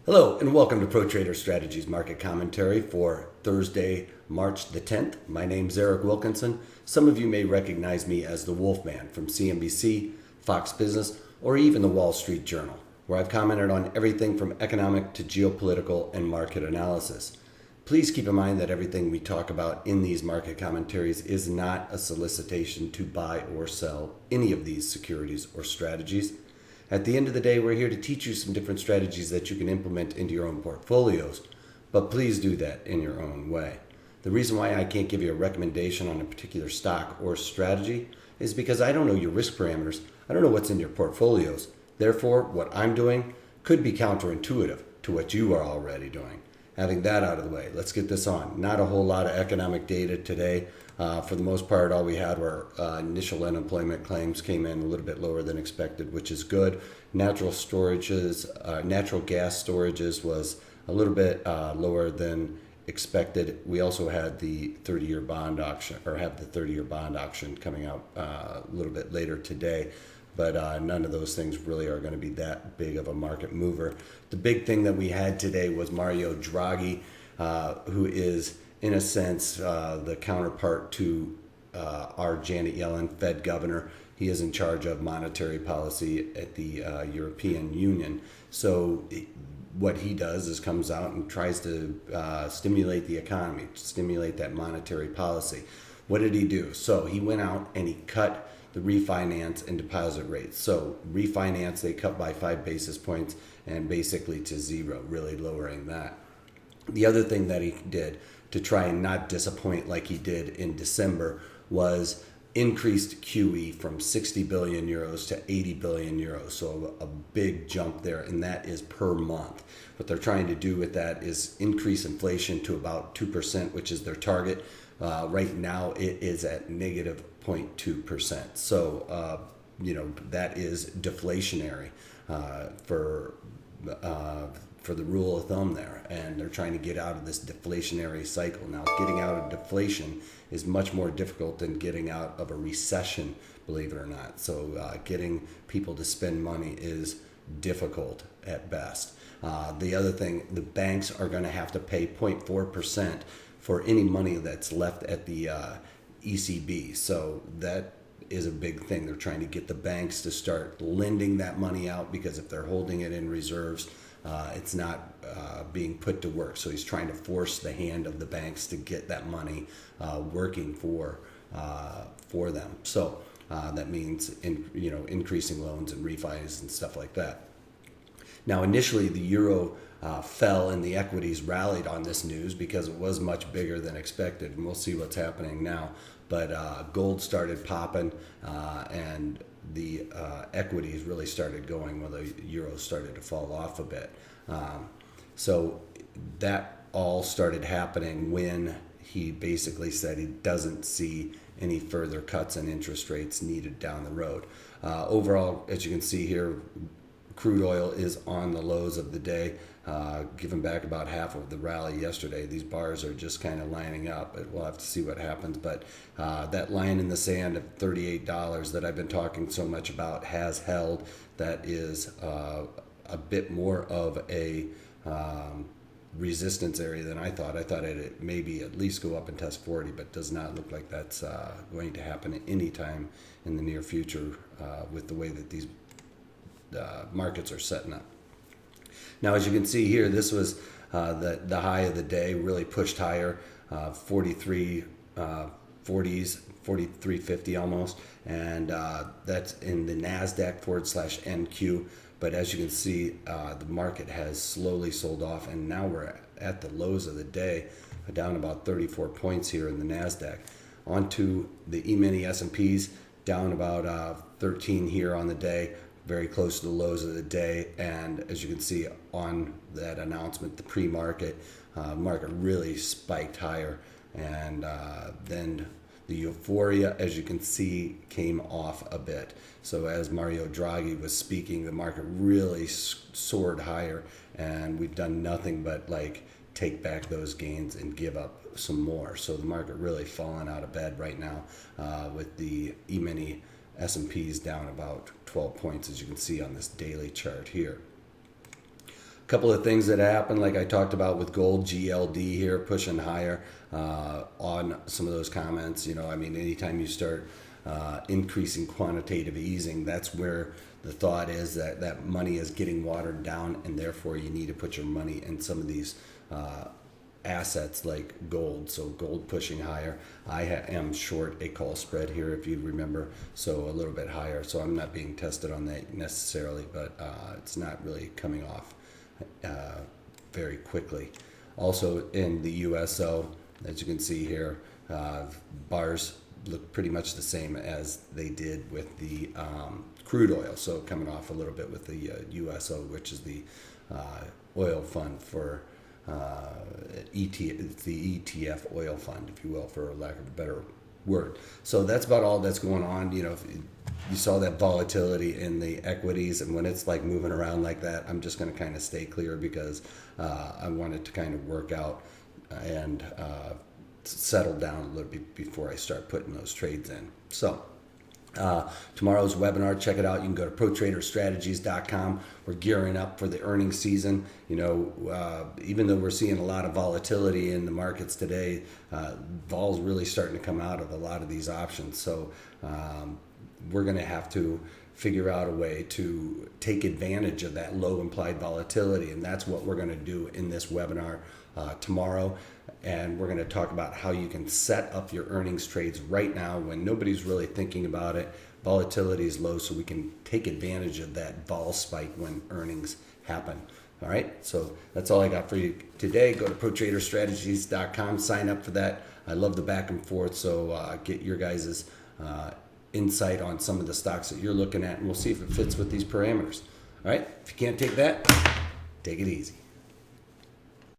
Hello and welcome to Pro Trader Strategies Market Commentary for Thursday, March the 10th. My name's Eric Wilkinson. Some of you may recognize me as the Wolfman from CNBC, Fox Business, or even the Wall Street Journal, where I've commented on everything from economic to geopolitical and market analysis. Please keep in mind that everything we talk about in these market commentaries is not a solicitation to buy or sell any of these securities or strategies. At the end of the day, we're here to teach you some different strategies that you can implement into your own portfolios, but please do that in your own way. The reason why I can't give you a recommendation on a particular stock or strategy is because I don't know your risk parameters. I don't know what's in your portfolios. Therefore, what I'm doing could be counterintuitive to what you are already doing. Having that out of the way, let's get this on. Not a whole lot of economic data today. For the most part, all we had were initial unemployment claims came in a little bit lower than expected, which is good. Natural gas storages was a little bit lower than expected. We also had the 30-year bond auction, or have the 30-year bond auction coming out a little bit later today. But none of those things really are going to be that big of a market mover. The big thing that we had today was Mario Draghi, who is, in a sense, the counterpart to our Janet Yellen, Fed governor. He is in charge of monetary policy at the European Union. So what he does is comes out and tries to stimulate the economy, stimulate that monetary policy. What did he do? So he went out and he cut the refinance and deposit rates. So refinance, they cut by 5 basis points and basically to zero, really lowering that. The other thing that he did to try and not disappoint like he did in December was increased QE from 60 billion euros to 80 billion euros. So a big jump there, and that is per month. What they're trying to do with that is increase inflation to about 2%, which is their target. Right now it is at negative 0.2%. So, that is deflationary for the rule of thumb there. And they're trying to get out of this deflationary cycle. Now, getting out of deflation is much more difficult than getting out of a recession, believe it or not. So getting people to spend money is difficult at best. The other thing, the banks are going to have to pay 0.4% for any money that's left at the ECB. So that is a big thing. They're trying to get the banks to start lending that money out, because if they're holding it in reserves, it's not being put to work. So he's trying to force the hand of the banks to get that money working for them. So that means increasing loans and refis and stuff like that. Now, initially, the euro fell and the equities rallied on this news because it was much bigger than expected. And we'll see what's happening now. But gold started popping and the equities really started going when the euro started to fall off a bit. So that all started happening when he basically said he doesn't see any further cuts in interest rates needed down the road. Overall, as you can see here, crude oil is on the lows of the day, giving back about half of the rally yesterday. These bars are just kind of lining up, but we'll have to see what happens. But that line in the sand of $38 that I've been talking so much about has held. That is a bit more of a resistance area than I thought. I thought it'd maybe at least go up and test 40, but does not look like that's going to happen anytime in the near future with the way that these markets are setting up. Now, as you can see here, this was the high of the day, really pushed higher, 43.50 almost, and that's in the NASDAQ /NQ. But as you can see, the market has slowly sold off, and now we're at the lows of the day, down about 34 points here in the NASDAQ. Onto the E-mini S&Ps, down about 13 here on the day, very close to the lows of the day. And as you can see on that announcement, the pre-market market really spiked higher, and then the euphoria, as you can see, came off a bit. So as Mario Draghi was speaking, the market really soared higher, and we've done nothing but take back those gains and give up some more. So the market really falling out of bed right now, with the E-mini S&Ps down about 12 points, as you can see on this daily chart here. couple of things that happened, like I talked about with gold, GLD here pushing higher on some of those comments. You know, I mean, anytime you start increasing quantitative easing, that's where the thought is that that money is getting watered down, and therefore you need to put your money in some of these assets like gold. So gold pushing higher. I am short a call spread here, if you remember, so a little bit higher. So I'm not being tested on that necessarily, but it's not really coming off very quickly. Also in the USO, as you can see here, bars look pretty much the same as they did with the crude oil. So coming off a little bit with the USO, which is the oil fund for it's the ETF oil fund, if you will, for lack of a better word. So that's about all that's going on. You know, if you saw that volatility in the equities, and when it's like moving around like that, I'm just going to kind of stay clear, because I want it to kind of work out and settle down a little bit before I start putting those trades in. So tomorrow's webinar, check it out. You can go to protraderstrategies.com. We're gearing up for the earnings season. You know, even though we're seeing a lot of volatility in the markets today, vol's really starting to come out of a lot of these options. So we're going to have to figure out a way to take advantage of that low implied volatility, and that's what we're going to do in this webinar tomorrow. And we're going to talk about how you can set up your earnings trades right now when nobody's really thinking about it. Volatility is low, so we can take advantage of that vol spike when earnings happen. All right, so that's all I got for you today. Go to protraderstrategies.com, sign up for that. I love the back and forth, so get your guys' insight on some of the stocks that you're looking at, and we'll see if it fits with these parameters. All right, if you can't take that, take it easy.